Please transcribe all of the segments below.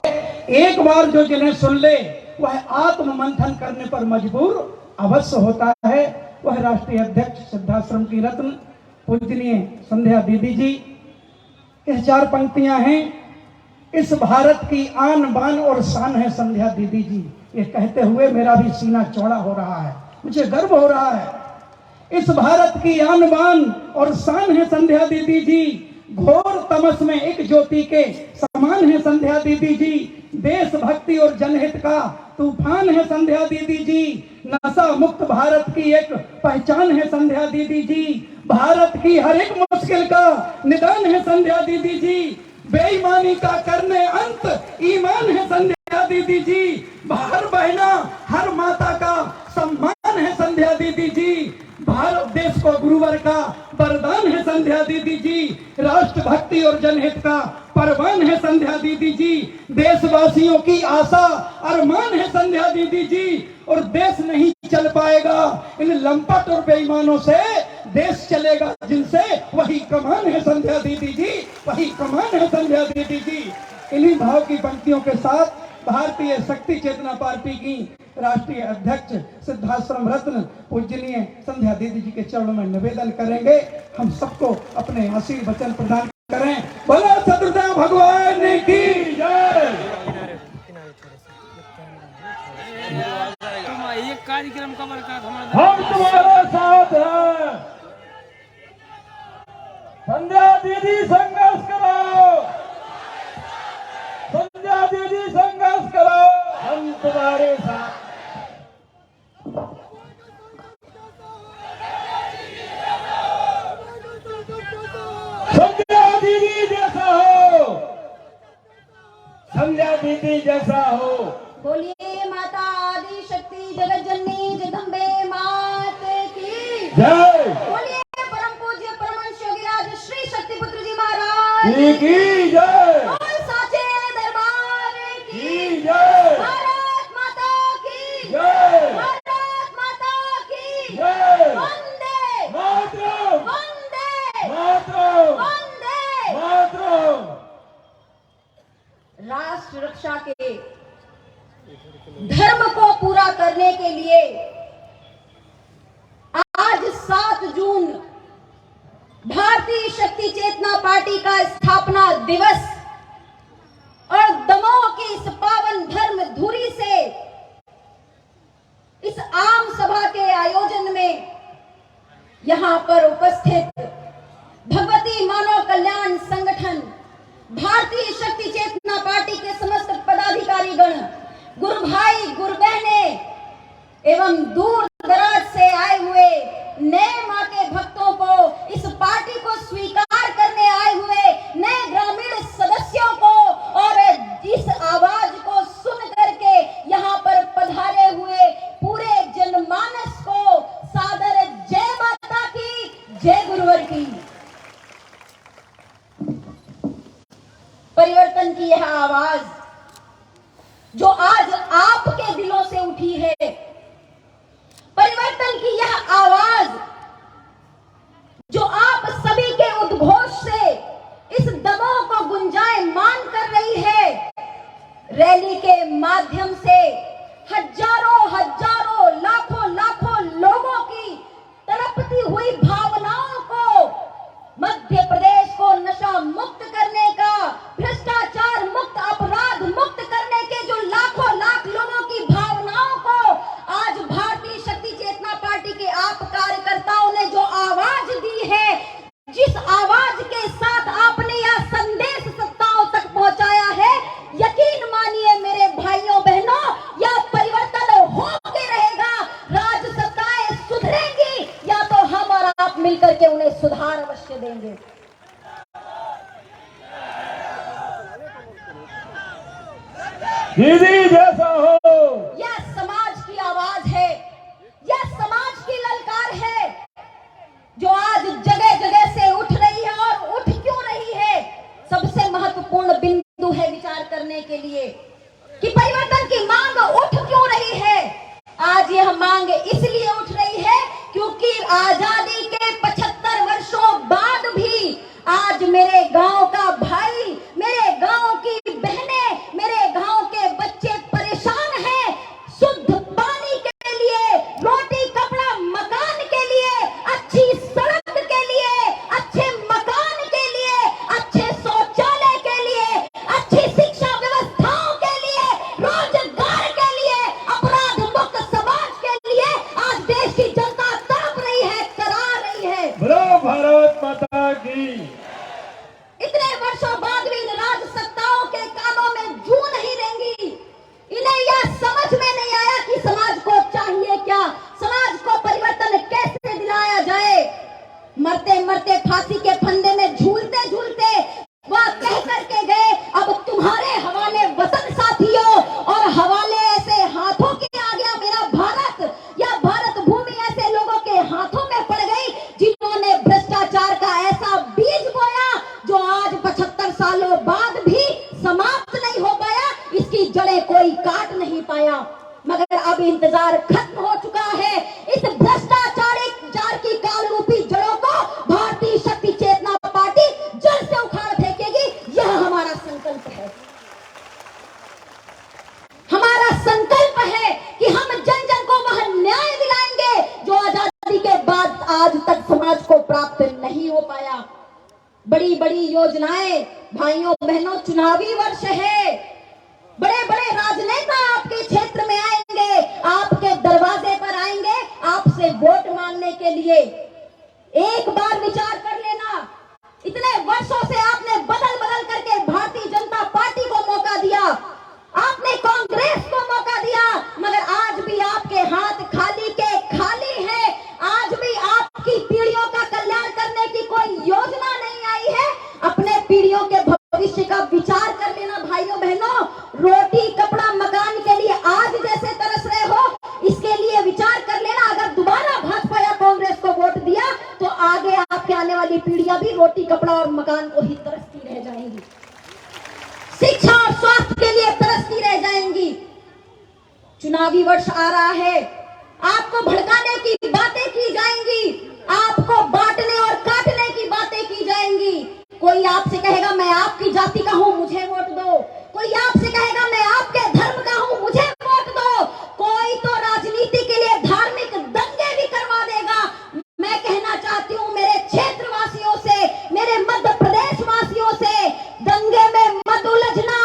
एक बार जो जिन्हें सुन ले वह आत्म मंथन करने पर मजबूर अवश्य होता है। वह राष्ट्रीय अध्यक्ष सिद्धाश्रम की रत्न पूजनीय संध्या दीदी जी। इस 4 पंक्तियां हैं। इस भारत की आन बान और शान है संध्या दीदी जी। ये कहते हुए मेरा भी सीना चौड़ा हो रहा है, मुझे गर्व हो रहा है। इस भारत की आन बान और शान है संध्या दीदी जी। घोर तमस में एक ज्योति के समान है संध्या दीदी जी। देशभक्ति और जनहित का तूफान है संध्या दीदी जी। नशा मुक्त भारत की एक पहचान है संध्या दीदी जी। भारत की हर एक मुश्किल का निदान है संध्या दीदी जी। बेईमानी का करने अंत ईमान है संध्या दीदी जी। हर बहना हर माता का सम्मान है संध्या दीदी जी। भारत देश को गुरुवर का वरदान है संध्या दीदी जी। राष्ट्रभक्ति और जनहित का परवान है संध्या दीदी जी। देशवासियों की आशा अरमान है संध्या दीदी जी। और देश नहीं चल पाएगा इन लंपट और बेईमानों से, देश चलेगा जिनसे, वही कमान है संध्या दीदी जी, वही कमान है संध्या दीदी जी। इन्हीं भाव की पंक्तियों के साथ भारतीय शक्ति चेतना पार्टी की राष्ट्रीय अध्यक्ष सिद्धाश्रम रत्न पूजनीय संध्या दीदी जी के चरणों में निवेदन करेंगे। हम सबको अपने आशीर्वचन प्रदान करें। बोलो सतगुरु भगवान की जय। कार्यक्रम कवर का हम तुम्हारे साथ हैं। संध्या दीदी संघर्ष करो, संध्या दीदी संघर्ष करो, हम तुम्हारे साथ। संध्या दीदी जैसा हो, संध्या दीदी जैसा हो। बोलिए माता आदि शक्ति जगत जननी जगदम्बे मात की जय। बोलिए परम पूज्य परमहंस योगीराज श्री शक्तिपुत्र जी महाराज की जय। बोल साचे दरबार की जय। भारत माता की जय। भारत माता की जय। वंदे मातरम, वंदे मातरम, वंदे मातरम। राष्ट्र रक्षा के धर्म को पूरा करने के लिए आज 7 जून भारतीय शक्ति चेतना पार्टी का स्थापना दिवस और दमोह की इस पावन धर्म धुरी से इस आम सभा के आयोजन में यहां पर उपस्थित भगवती मानव कल्याण संगठन भारतीय शक्ति चेतना पार्टी के समस्त पदाधिकारी गण, गुरु भाई गुरु बहने एवं दूर दराज से आए हुए नए मां के भक्तों को, इस पार्टी को स्वीकार करने आए हुए नए ग्रामीण सदस्यों को और इस आवाज को सुन करके यहाँ पर पधारे हुए पूरे जनमानस को सादर जय माता की, जय गुरुवर की। परिवर्तन की यह आवाज जो आज आपके दिलों से उठी है, परिवर्तन की यह आवाज जो आप सभी के उद्घोष से इस दमोह को गुंजायमान कर रही है, रैली के माध्यम से हजारों हजारों लाखों लाखों लोगों की तड़पती हुई भावनाओं को, मध्य प्रदेश को नशा मुक्त करने का, भ्रष्टाचार मुक्त, अपराध मुक्त करने के जो लाखों लाख लोगों की भावनाओं को आज भारतीय शक्ति चेतना पार्टी के आप कार्यकर्ताओं ने जो आवाज दी है, जिस आवाज के साथ आपने यह संदेश सत्ताओं तक पहुंचाया है, यकीन मानिए मेरे भाइयों बहनों, यह परिवर्तन होके रहेगा। राज सत्ताएं सुधरेंगी या तो हम और आप मिलकर के उन्हें सुधार अवश्य देंगे। दीदी जैसा हो। यह समाज की आवाज है, यह समाज की ललकार है जो आज जगह जगह से उठ रही है। और उठ क्यों रही है, सबसे महत्वपूर्ण बिंदु है विचार करने के लिए कि परिवर्तन की मांग उठ क्यों रही है। आज यह मांग इसलिए उठ रही है क्योंकि आजादी के 75 वर्षों बाद भी आज मेरे गांव का भाई, मेरे गांव की बहनें, मेरे जड़ें कोई काट नहीं पाया, मगर अब इंतजार खत्म हो चुका है। इस भ्रष्टाचार की काल रूपी जड़ों को भारतीय शक्ति चेतना पार्टी जड़ से उखाड़ फेंकेगी। यह हमारा संकल्प है। हमारा संकल्प है कि हम जन जन को वह न्याय दिलाएंगे जो आजादी के बाद आज तक समाज को प्राप्त नहीं हो पाया। बड़ी बड़ी योजनाएं, भाइयों बहनों, चुनावी वर्ष है। बड़े बड़े राजनेता आपके क्षेत्र में आएंगे, आपके दरवाजे पर आएंगे आपसे वोट मांगने के लिए। एक बार विचार कर लेना, इतने वर्षों से आपने बदल बदल करके भारतीय जनता पार्टी को मौका दिया, आपने कांग्रेस को मौका दिया, मगर आज भी आपके हाथ खाली के खाली है। आज भी आपकी पीढ़ियों का कल्याण करने की कोई योजना नहीं आई है। अपने पीढ़ियों के भविष्य का विचार कर लेना भाइयों बहनों। रोटी कपड़ा मकान के लिए आज जैसे तरस रहे हो, इसके लिए विचार कर लेना। अगर दोबारा भाजपा या कांग्रेस को वोट दिया तो आगे आपके आने वाली पीढ़ियां भी रोटी कपड़ा और मकान को ही तरसती रह जाएंगी, शिक्षा और स्वास्थ्य के लिए तरसती रह जाएंगी। चुनावी वर्ष आ रहा है, आपको भड़काने की बातें की जाएंगी, आपको बांटने और काटने की बातें की जाएंगी। कोई आपसे कहेगा मैं आपकी जाति का हूं, मुझे वोट दो। कोई आपसे कहेगा मैं आपके धर्म का हूं, मुझे वोट दो। कोई तो राजनीति के लिए धार्मिक दंगे भी करवा देगा। मैं कहना चाहती हूं मेरे क्षेत्र वासियों से, मेरे मध्य प्रदेश वासियों से, दंगे में मत उलझना।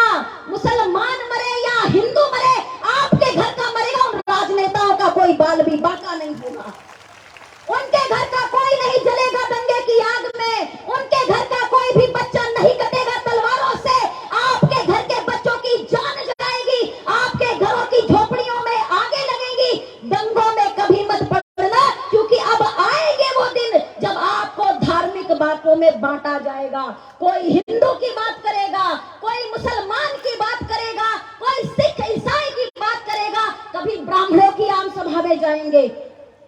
मुसलमान मरे या हिंदू मरे, आपके घर का मरेगा, उन राजनेताओं का कोई बाल भी बाका नहीं होगा। उनके घर का कोई नहीं जलेगा दंगे की आग में, उनके घर का कोई भी बच्चा नहीं कटेगा तलवारों से। आपके घर के बच्चों की जान जाएगी, आपके घरों की झोपड़ियों में आगे लगेंगी। दंगों में कभी मत पड़ना, क्योंकि अब आएंगे वो दिन जब आपको धार्मिक बातों में बांटा जाएगा। कोई हिंदू की बात करेगा, कोई मुसलमान की बात करेगा, कोई सिख ईसाई की बात करेगा। कभी ब्राह्मणों की आम सभा में जाएंगे,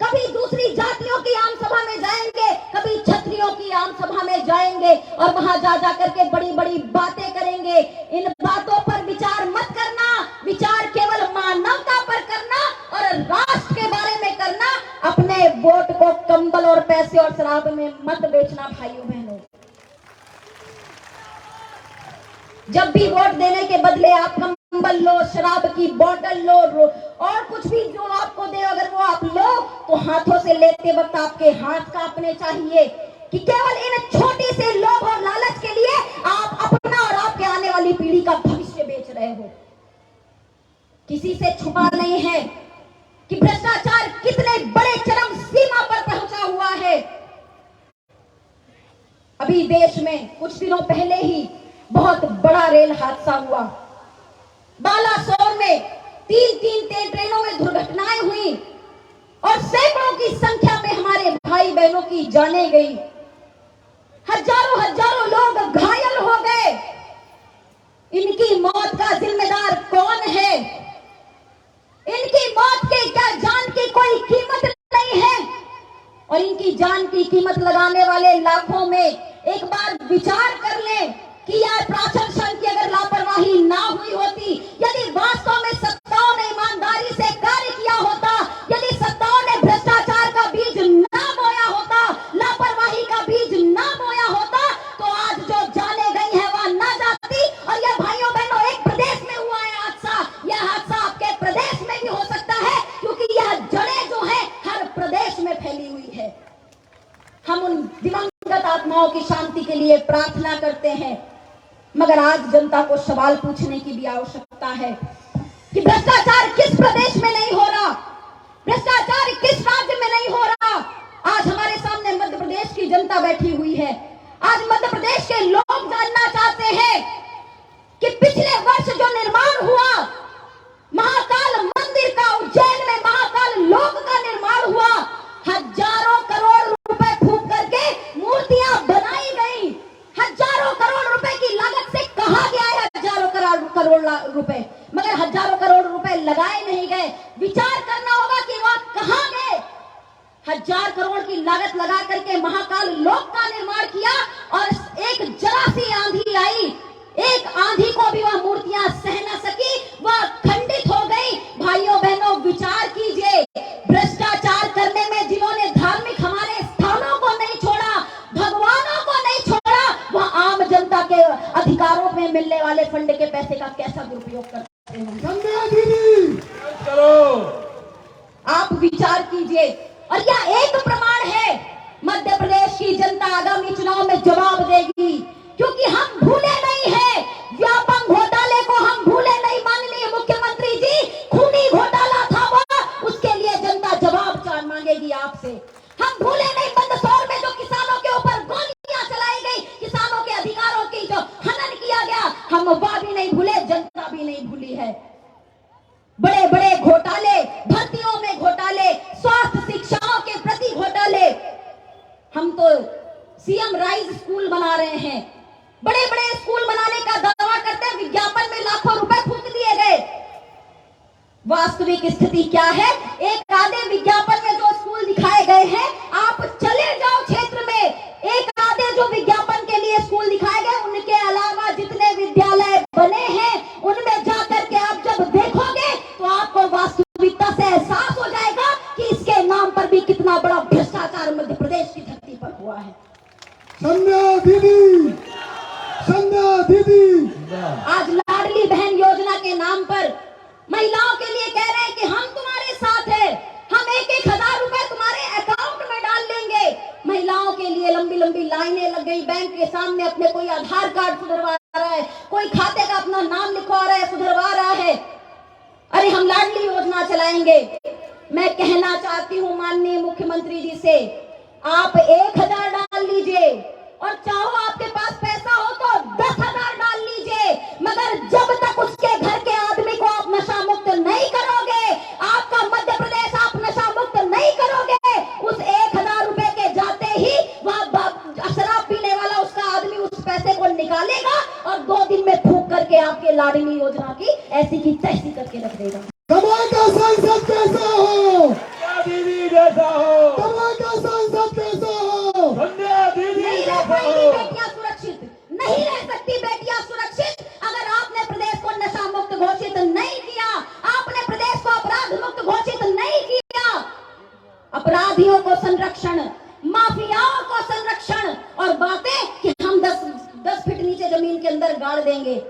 कभी दूसरी जातियों की आम सभा में जाएंगे, कभी क्षत्रियों की आम सभा में जाएंगे और वहां जा जा करके बड़ी बड़ी बातें करेंगे। इन बातों पर विचार मत करना, विचार केवल मानवता पर करना और राष्ट्र के बारे में करना। अपने वोट को कंबल और पैसे और शराब में मत बेचना भाइयों बहनों। जब भी वोट देने के बदले आप कंबल लो, शराब की बोतल लो और कुछ भी जो आपको दे, अगर वो आप लो तो हाथों से लेते वक्त आपके हाथ कांपने चाहिए कि केवल इन छोटी से लोभ और लालच के लिए आप अपना और आपके आने वाली पीढ़ी का भविष्य बेच रहे हो। किसी से छुपा नहीं है कि भ्रष्टाचार कितने बड़े चरम सीमा पर पहुंचा हुआ है। अभी देश में कुछ दिनों पहले ही बहुत बड़ा रेल हादसा हुआ। बालासोर में तीन ट्रेनों में दुर्घटनाएं हुई और सैकड़ों की संख्या में हमारे भाई बहनों की जानें गई। हजारों लोग घायल हो गए। इनकी मौत का जिम्मेदार कौन है? इनकी मौत के क्या जान की कोई कीमत नहीं है? और इनकी जान की कीमत लगाने वाले लाखों में एक बार विचार कर लें कि यार प्रशासन की अगर लापरवाही ना हुई होती, यदि वास्तव में सत्ताओं ने ईमानदारी से कार्य किया होता, यदि सत्ताओं ने भ्रष्टाचार का बीज ना बोया होता, लापरवाही का बीज ना बोया होता, तो आज जो जाने गई है वह ना जाती। और यह भाइयों बहनों एक प्रदेश में हुआ है हादसा, यह हादसा आपके प्रदेश में भी हो सकता है, क्योंकि यह जड़ें जो है हर प्रदेश में फैली हुई है। हम उन दिवंगत आत्माओं की शांति के लिए प्रार्थना करते हैं, मगर आज जनता को सवाल पूछने की भी आवश्यकता है कि भ्रष्टाचार किस प्रदेश में नहीं हो रहा, भ्रष्टाचार किस राज्य में नहीं हो रहा। आज हमारे सामने मध्य प्रदेश की जनता बैठी हुई है। आज मध्य प्रदेश के लोग जानना चाहते हैं कि पिछले वर्ष जो निर्माण हुआ महाकाल मंदिर का, उज्जैन में महाकाल लोक का निर्माण हुआ, हजारों करोड़ रुपए फूंक करके मूर्तियां बनाई गई। हजारों करोड़ रुपए की लागत से कहा गया है हजारों करोड़ रुपए, मगर हजारों करोड़ रुपए लगाए नहीं गए। विचार करना होगा कि वह कहां गए। 1000 करोड़ की लागत लगा करके महाकाल लोक का निर्माण किया और एक जरा सी आंधी आई, एक आंधी को भी वह मूर्तियां सह न सकी, वह ऐसा दुरुपयोग करते हैं। संध्या दीदी करो, आप विचार कीजिए। और यह एक प्रमाण है, मध्य प्रदेश की जनता आगामी चुनाव में जवाब देगी, क्योंकि हम भूले नहीं हैं व्यापम घोटाले को, हम भूले नहीं। माननीय मुख्यमंत्री जी, खूनी घोटाला था वो, उसके लिए जनता जवाब मांगेगी आपसे। हम भूले नहीं मंदसौर में जो किसानों के ऊपर गोलियां चलाई गई, किसानों के अधिकारों की जो हनन किया गया, हम वह भी नहीं भूले, जनता भी नहीं भूली है। बड़े बड़े घोटाले, भर्तियों में घोटाले, स्वास्थ्य शिक्षाओं के प्रति घोटाले। हम तो सीएम राइज स्कूल बना रहे हैं, बड़े बड़े स्कूल बनाने का दावा करते हैं, विज्ञापन में लाखों रुपए फूंक दिए गए। वास्तविक स्थिति क्या है? एक आधे विज्ञापन में जो स्कूल दिखाए गए हैं, आप चले जाओ क्षेत्र में, एक आधे जो विज्ञापन के लिए स्कूल दिखाए गए, उनके अलावा जितने विद्यालय बने हैं, उनमें जाकर के आप जब देखोगे तो आपको वास्तविकता से एहसास हो जाएगा कि इसके नाम पर भी कितना बड़ा भ्रष्टाचार मध्य प्रदेश की धरती पर हुआ है। संध्या दीदी, संध्या दीदी। आज लाडली बहन योजना के नाम पर महिलाओं के लिए कह रहे हैं कि हम तुम्हारे साथ हैं, हम 1,000 रुपए तुम्हारे अकाउंट में डाल लेंगे। महिलाओं के लिए लंबी लंबी लाइनें लग गई बैंक के सामने, अपने कोई आधार कार्ड सुधरवा रहा है, कोई खाते का अपना नाम लिखवा रहा है, सुधरवा रहा है। अरे हम लाडली योजना चलाएंगे। मैं कहना चाहती हूँ माननीय मुख्यमंत्री जी से, आप 1,000 डाल लीजिए, और चाहो आपके पास पैसा हो तो 10,000 डाल लीजिए, मगर जब तक उसके घर के आदमी को आप नशा मुक्त नहीं करोगे, आपका मध्य प्रदेश आप नशा मुक्त नहीं करोगे, उस 1,000 रुपए के जाते ही वहां शराब पीने वाला उसका आदमी उस पैसे को निकालेगा और 2 दिन में फूंक करके आपके लाडली योजना की ऐसी की तैसी करके रख देगा। दमन का सांसद कैसा हो? दीदी जैसा हो, दमन का सांसद कैसा हो? संध्या दीदी नहीं रह जैसा पाएंगी हो। बेटियां सुरक्षित, नहीं रह सकती बेटियां सुरक्षित अगर आपने प्रदेश को नशा मुक्त घोषित नहीं किया, आपने प्रदेश को अपराध मुक्त घोषित नहीं किया। अपराधियों को संरक्षण, माफियाओं को संरक्षण, और बातें कि हम 10 फीट नीचे जमीन के अंदर गाड़ देंगे।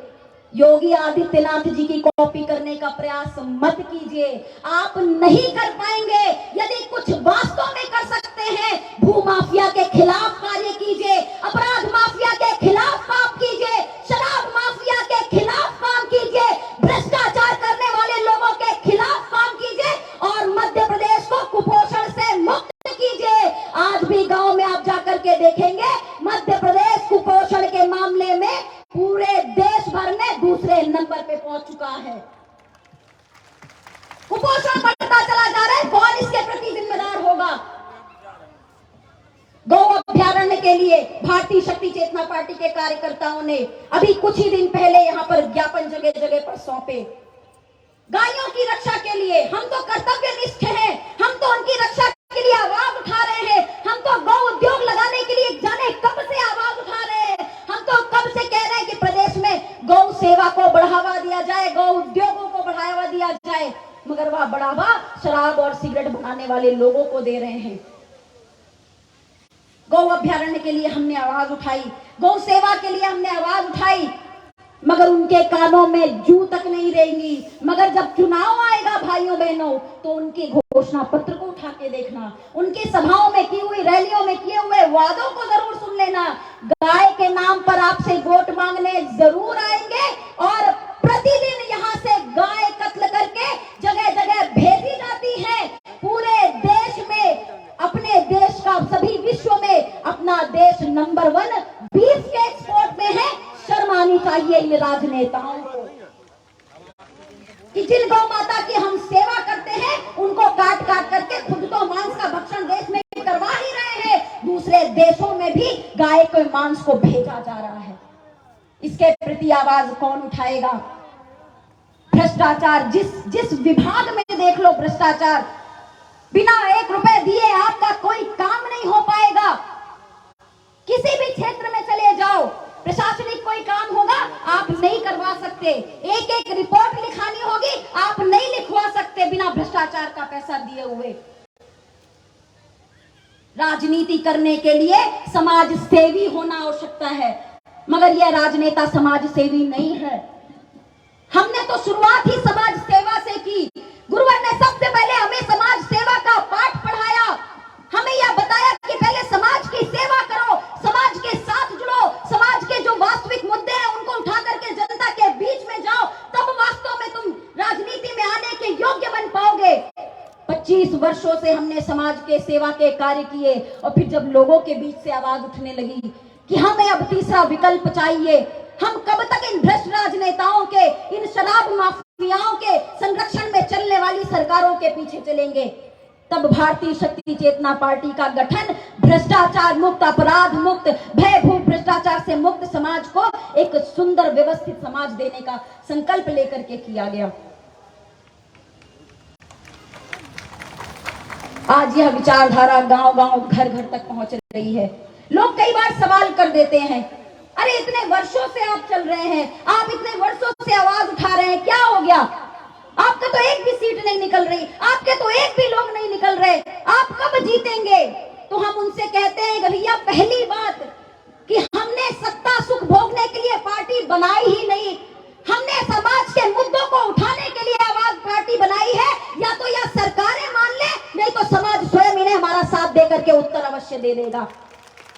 योगी आदित्यनाथ जी की कॉपी करने का प्रयास मत कीजिए, आप नहीं कर पाएंगे। यदि कुछ वास्तव में कर सकते हैं, भू माफिया के खिलाफ कार्य कीजिए, अपराध माफिया के खिलाफ काम कीजिए, शराब माफिया के खिलाफ काम कीजिए, भ्रष्टाचार करने वाले लोगों के खिलाफ काम कीजिए, और मध्य प्रदेश को कुपोषण से मुक्त कीजिए। आज भी गांव में आप जाकर के देखेंगे, मध्य प्रदेश कुपोषण के मामले में पूरे देश भर में दूसरे नंबर पे पहुंच चुका है। कुपोषण बढ़ता चला जा रहा है, कौन इसके प्रति जिम्मेदार होगा? गौ अभ्यारण्य के लिए भारतीय शक्ति चेतना पार्टी के कार्यकर्ताओं ने अभी कुछ ही दिन पहले यहां पर ज्ञापन जगह जगह पर सौंपे। गायों की रक्षा के लिए हम तो कर्तव्यनिष्ठ हैं, हम तो उनकी रक्षा के लिए आवाज उठा रहे हैं, हम तो गौ उद्योग लगाने के लिए जाने कब से आवाज उठा रहे हैं, हम तो कब से कह रहे हैं कि प्रदेश में गौ सेवा को बढ़ावा दिया जाए, गौ उद्योगों को बढ़ावा दिया जाए, मगर वह बढ़ावा शराब और सिगरेट बनाने वाले लोगों को दे रहे हैं। गौ अभ्यारण्य के लिए हमने आवाज उठाई, गौ सेवा के लिए हमने आवाज उठाई, मगर उनके कानों में जू तक नहीं रहेंगी। मगर जब चुनाव आएगा भाइयों बहनों, तो उनके घोषणा पत्र को उठा के देखना, उनकी सभाओं में की हुई, रैलियों में किए हुए वादों को जरूर सुन लेना। गाय के नाम पर आपसे वोट मांगने जरूर आएंगे, और प्रतिदिन यहाँ से गाय कत्ल करके जगह जगह भेजी जाती है। पूरे देश में, अपने देश का, सभी विश्व में अपना देश नंबर 1 बीफ के एक्सपोर्ट में है। शर्म आनी चाहिए इन राजनेताओं को कि जिन गौ माता की हम सेवा करते हैं, उनको काट काट करके खुद तो मांस का भक्षण देश में करवा ही रहे हैं, दूसरे देशों में भी गाय के मांस को भेजा जा रहा है। इसके प्रति आवाज कौन उठाएगा? भ्रष्टाचार, जिस विभाग में देख लो भ्रष्टाचार, बिना 1 रुपए दिए आपका कोई काम नहीं हो पाएगा। किसी भी क्षेत्र में चले जाओ, प्रशासनिक कोई काम होगा, आप नहीं करवा सकते। एक रिपोर्ट लिखानी होगी, आप नहीं लिखवा सकते बिना भ्रष्टाचार का पैसा दिए हुए। राजनीति करने के लिए समाज सेवी होना आवश्यकता है, मगर यह राजनेता समाज सेवी नहीं है। हम शुरुआत ही समाज सेवा से की। गुरुवर ने सबसे पहले हमें समाज सेवा का पाठ पढ़ाया, हमें यह बताया कि पहले समाज की सेवा करो, समाज के साथ जुड़ो, समाज के जो वास्तविक मुद्दे हैं उनको उठा करके जनता के बीच में जाओ, तब वास्तव में तुम राजनीति में आने के योग्य बन पाओगे। 25 वर्षों से हमने समाज के सेवा के कार्य किए और फिर जब लोगों के बीच से आवाज उठने लगी कि हमें अब तीसरा विकल्प चाहिए, हम कब तक इन भ्रष्ट राजनेताओं के, इन शराब माफियाओं के संरक्षण में चलने वाली सरकारों के पीछे चलेंगे, तब भारतीय शक्ति चेतना पार्टी का गठन भ्रष्टाचार मुक्त, अपराध मुक्त, भयभूत भ्रष्टाचार से मुक्त समाज को एक सुंदर व्यवस्थित समाज देने का संकल्प लेकर के किया गया। आज यह विचारधारा गांव-गांव, घर-घर तक पहुंच रही है। लोग कई बार सवाल कर देते हैं, अरे इतने वर्षों से आप चल रहे हैं, आप इतने वर्षों से आवाज उठा रहे हैं, क्या हो गया? आपका तो एक भी सीट नहीं निकल रही, आपके तो एक भी लोग नहीं निकल रहे, आप कब जीतेंगे? तो हम उनसे कहते हैं भैया, पहली बात कि हमने सत्ता सुख भोगने के लिए पार्टी बनाई ही नहीं, हमने समाज के मुद्दों को उठाने के लिए आवाज पार्टी बनाई है। या तो यह सरकारें मान ले, नहीं तो समाज स्वयं इन्हें हमारा साथ देकर के उत्तर अवश्य दे देगा।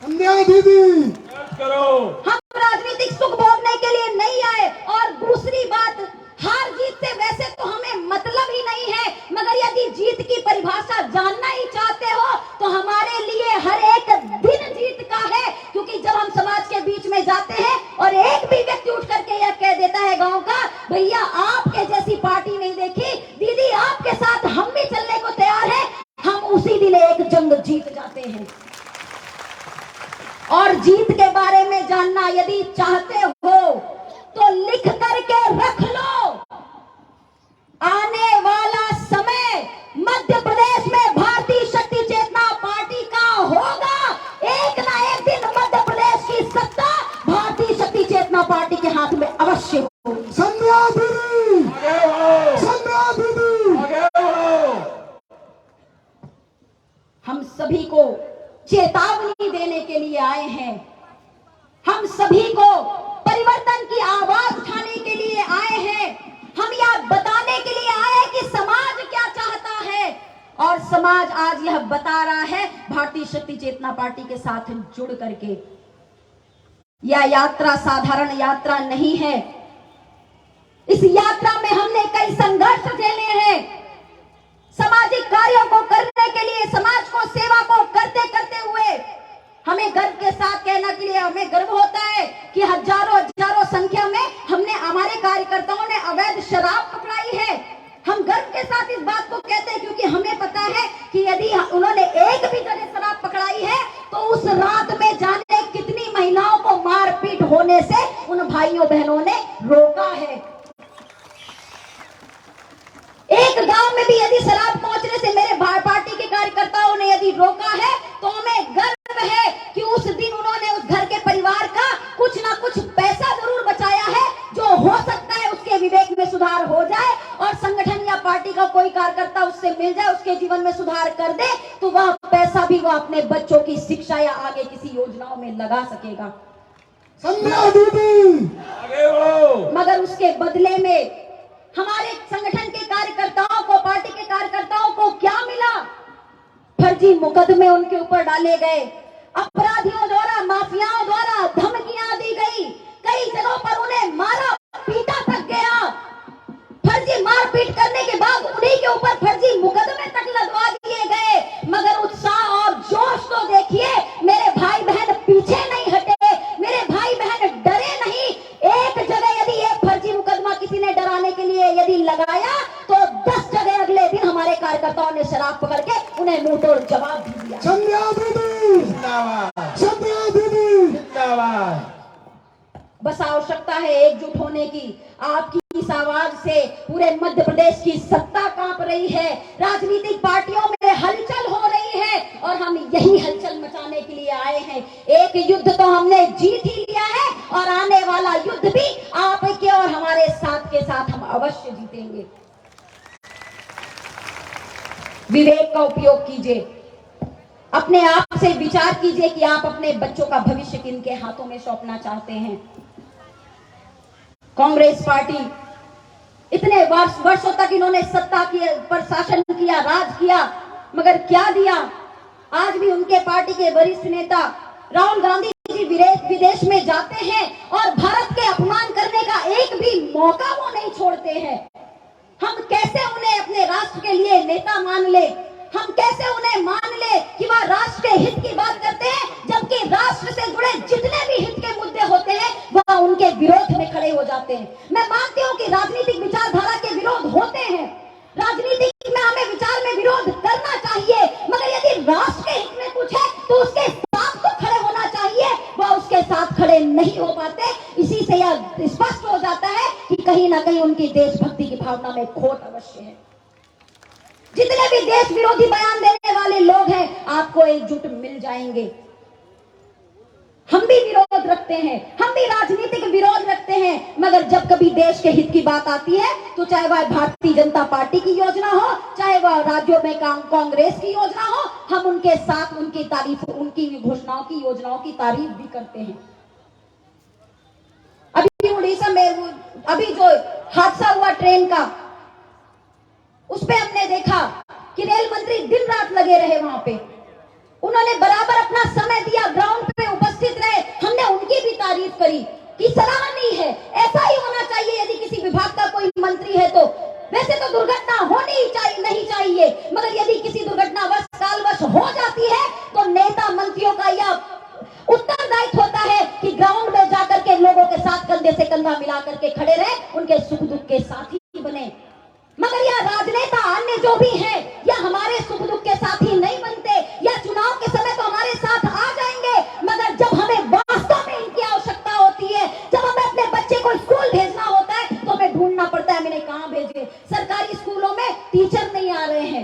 दीदी करो। हम राजनीतिक सुख भोगने के लिए नहीं आए। और दूसरी बात, हार जीत से वैसे तो हमें मतलब ही नहीं है, मगर यदि जीत की परिभाषा जानना ही चाहते हो तो हमारे लिए हर एक दिन जीत का है। क्योंकि जब हम समाज के बीच में जाते हैं और एक भी व्यक्ति उठ करके यह कह देता है गांव का, भैया आपके जैसी पार्टी नहीं देखी, दीदी आपके साथ हम भी चलने को तैयार हैं, हम उसी दिन एक जंग जीत जाते हैं। और जीत के बारे में जानना यदि चाहते हो तो लिख करके रख लो, आने वाला समय मध्य प्रदेश में भारतीय शक्ति चेतना पार्टी का होगा। एक ना एक दिन मध्य प्रदेश की सत्ता भारतीय शक्ति चेतना पार्टी के हाथ में अवश्य होगी। संध्या दीदी, संध्या दीदी, हम सभी को चेतावनी देने के लिए आए हैं, हम सभी को परिवर्तन की आवाज उठाने के लिए आए हैं, हम यह बताने के लिए आए हैं कि समाज क्या चाहता है। और समाज आज यह बता रहा है भारतीय शक्ति चेतना पार्टी के साथ जुड़ करके। यह यात्रा साधारण यात्रा नहीं है, इस यात्रा में हमने कई संघर्ष झेले हैं। सामाजिक कार्यों को करने के लिए, समाज को सेवा को करते करते हुए हमें गर्व के साथ कहना के लिए हमें गर्व होता है कि हजारों संख्या में हमने, हमारे कार्यकर्ताओं ने अवैध शराब पकड़ाई है। हम गर्व के साथ इस बात को कहते हैं क्योंकि हमें पता है कि यदि उन्होंने एक भी जगह शराब पकड़ाई है तो उस रात में जाने कितनी महिलाओं को मारपीट होने से उन भाइयों बहनों ने रोका है। एक गांव में भी यदि शराब पहुंचने से मेरे पार्टी के कार्यकर्ताओं ने यदि रोका है तो हमें गर्व है कि उस दिन उन्होंने उस घर के परिवार का कुछ ना कुछ पैसा जरूर बचाया है। जो हो सकता है उसके विवेक में सुधार हो जाए और संगठन या पार्टी का कोई कार्यकर्ता उससे मिल जाए, उसके जीवन में सुधार कर दे, तो वह पैसा भी वह अपने बच्चों की शिक्षा या आगे किसी योजनाओं में लगा सकेगा। संध्या दीदी, मगर उसके बदले में हमारे संगठन के कार्यकर्ताओं को, पार्टी के कार्यकर्ताओं को क्या मिला? फर्जी मुकदमे उनके ऊपर डाले गए, अपराधियों द्वारा, माफियाओं द्वारा धमकियां दी गई, कई जगहों पर उन्हें मारा पीटा तक गया। फर्जी मारपीट करने के बाद उन्हीं के ऊपर फर्जी मुकदमे तक लगवा दिए गए। मगर उत्साह और जोश तो देखिए, मेरे भाई बहन पीछे नहीं हटे, मेरे भाई बहन डरे नहीं। एक जगह यदि एक फर्जी मुकदमा किसी ने डराने के लिए यदि लगाया तो 10 जगह अगले दिन हमारे कार्यकर्ताओं ने शराब पकड़ के उन्हें मुंह तोड़ जवाब भी दिया। संध्या दीदी, संध्या दीदी, बस आवश्यकता है एकजुट होने की। आपकी इस आवाज से पूरे मध्य प्रदेश की सत्ता कांप रही है, राजनीतिक पार्टियों में हलचल हो रही है और हम यही हलचल मचाने के लिए आए हैं। एक युद्ध तो हमने जीत ही लिया है और आने वाला युद्ध भी आपके और हमारे साथ के साथ हम अवश्य जीतेंगे। विवेक का उपयोग कीजिए, अपने आप से विचार कीजिए कि आप अपने बच्चों का भविष्य किनके हाथों में सौंपना चाहते हैं। कांग्रेस पार्टी इतने वर्षों तक इन्होंने सत्ता की पर शासन किया, राज किया, मगर क्या दिया? आज भी उनके पार्टी के वरिष्ठ नेता राहुल गांधी जी विदेश में जाते हैं और भारत के अपमान करने का एक भी मौका वो नहीं छोड़ते हैं। हम कैसे उन्हें अपने राष्ट्र के लिए नेता मान ले? हम कैसे उन्हें मान ले कि वह राष्ट्र के हित की बात करते हैं, जबकि राष्ट्र से जुड़े जितने भी हित के मुद्दे होते हैं वह उनके विरोध में खड़े हो जाते हैं। मैं मानती हूँ कि राजनीतिक विचारधारा के विरोध होते हैं, राजनीति में हमें विचार में विरोध करना चाहिए, मगर यदि राष्ट्र के हित में कुछ है तो उसके साथ तो खड़े होना चाहिए। वह उसके साथ खड़े नहीं हो पाते। इसी से यह स्पष्ट हो जाता है कि कहीं ना कहीं उनकी देशभक्ति की भावना में खोट अवश्य है। जितने भी देश विरोधी बयान देने वाले लोग हैं, आपको एकजुट मिल जाएंगे। हम भी विरोध रखते हैं, हम भी राजनीतिक विरोध रखते हैं, मगर जब कभी देश के हित की बात आती है तो चाहे वह भारतीय जनता पार्टी की योजना हो, चाहे वह राज्यों में कांग्रेस की योजना हो, हम उनके साथ उनकी तारीफ, उनकी घोषणाओं की, योजनाओं की तारीफ भी करते हैं। अभी उड़ीसा में अभी जो हादसा हुआ ट्रेन का, उस पे हमने देखा कि रेल मंत्री दिन रात लगे रहे वहां पे, उन्होंने बराबर अपना समय दिया, ग्राउंड पे उपस्थित रहे। हमने उनकी भी तारीफ करी कि सराहनीय है, ऐसा ही होना चाहिए यदि किसी विभाग का कोई मंत्री है तो। वैसे तो दुर्घटना होनी ही चाहिए, नहीं चाहिए, मगर यदि किसी दुर्घटनावश कालवश हो जाती है तो नेता मंत्रियों का यह उत्तरदायित्व होता है कि ग्राउंड में जाकर के लोगों के साथ कंधे से कंधा मिला करके खड़े रहे, उनके सुख दुख के साथी बने। मगर यह राजनेता अन्य जो भी हैं, यह हमारे सुख दुख के साथी नहीं बनते। यह चुनाव के समय तो हमारे साथ आ जाएंगे, मगर जब हमें वास्तव में इनकी आवश्यकता होती है, जब हमें अपने बच्चे को स्कूल भेजना होता है तो हमें ढूंढना पड़ता है हम इन्हें कहां भेजें। सरकारी स्कूलों में टीचर नहीं आ रहे हैं।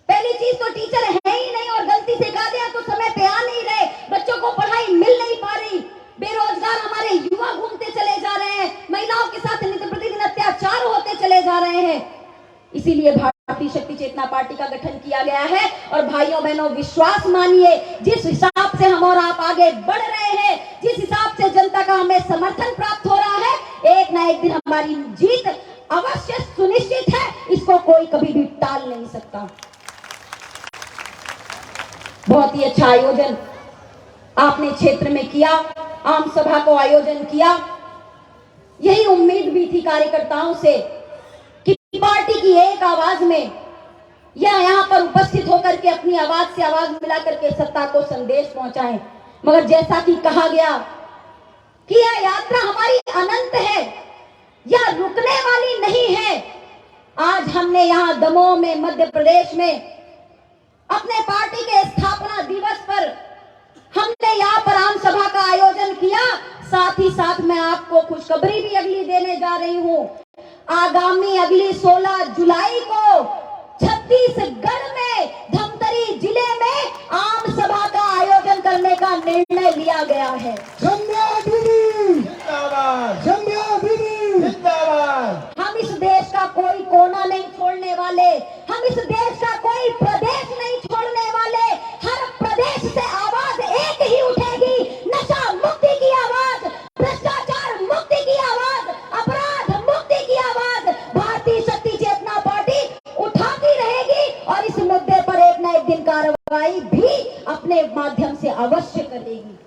पहली चीज तो टीचर है ही नहीं, और गलती से गा दिया तो समय पे आ नहीं रहे, बच्चों को पढ़ाई मिल नहीं पा रही, बेरोजगार हमारे युवा घूमते चले जा रहे हैं, महिलाओं के साथ नित्य प्रतिदिन अत्याचार होते चले जा रहे हैं। इसीलिए भारतीय शक्ति चेतना पार्टी का गठन किया गया है। और भाइयों बहनों, विश्वास मानिए, जिस हिसाब से हम और आप आगे बढ़ रहे हैं, जिस हिसाब से जनता का हमें समर्थन प्राप्त हो रहा है, एक ना एक दिन हमारी जीत अवश्य सुनिश्चित है। इसको कोई कभी भी टाल नहीं सकता। बहुत ही अच्छा आयोजन आपने क्षेत्र में किया, आम सभा को आयोजन किया। यही उम्मीद भी थी कार्यकर्ताओं से कि पार्टी की एक आवाज में या यहाँ पर उपस्थित होकर के अपनी आवाज से आवाज मिला करके सत्ता को संदेश पहुंचाएं। मगर जैसा कि कहा गया कि यह यात्रा हमारी अनंत है, यह रुकने वाली नहीं है। आज हमने यहाँ दमोह में, मध्य प्रदेश में अपने पार्टी के स्थापना दिवस पर हमने यहाँ पर आम सभा का आयोजन किया। साथ ही साथ मैं आपको खुशखबरी भी अगली देने जा रही हूँ। आगामी अगली 16 जुलाई को छत्तीसगढ़ में धमतरी जिले में आम सभा का आयोजन करने का निर्णय लिया गया है। संध्या दीदी जिंदाबाद, संध्या दीदी जिंदाबाद। हम इस देश का कोई कोना नहीं छोड़ने वाले, हम इस देश का कोई प्रदेश नहीं छोड़ने वाले। हर प्रदेश से आवाज एक ही उठेगी, नशा मुक्ति की आवाज, भ्रष्टाचार मुक्ति की आवाज, अपराध मुक्ति की आवाज भारतीय शक्ति चेतना पार्टी उठाती रहेगी। और इस मुद्दे पर एक न एक दिन कार्रवाई भी अपने माध्यम से अवश्य करेगी।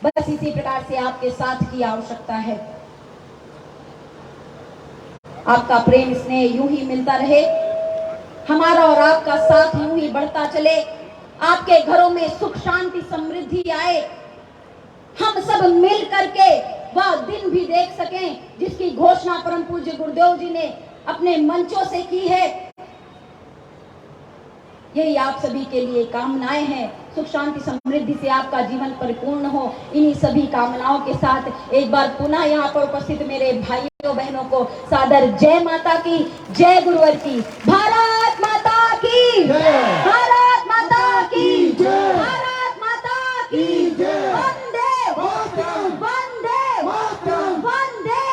बस इसी प्रकार से आपके साथ की आवश्यकता है। आपका प्रेम स्नेह यूं ही मिलता रहे, हमारा और आपका साथ यूं ही बढ़ता चले, आपके घरों में सुख शांति समृद्धि आए, हम सब मिल करके वह दिन भी देख सकें जिसकी घोषणा परम पूज्य गुरुदेव जी ने अपने मंचों से की है। यही आप सभी के लिए कामनाएं हैं। सुख शांति समृद्धि से आपका जीवन परिपूर्ण हो। इन्हीं सभी कामनाओं के साथ एक बार पुनः यहाँ पर उपस्थित मेरे भाइयों बहनों को सादर जय माता की, जय गुरुवर की, भारत माता की, भारत माता की, भारत माता की, वंदे वंदे वंदे।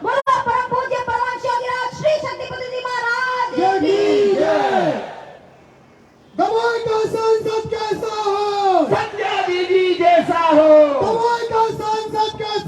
बोलो परम पूज्य परम योगीराज श्री शक्तिपति जी महाराज की जय। दमोह का सांसद कैसा हो? संध्या दीदी जैसा हो।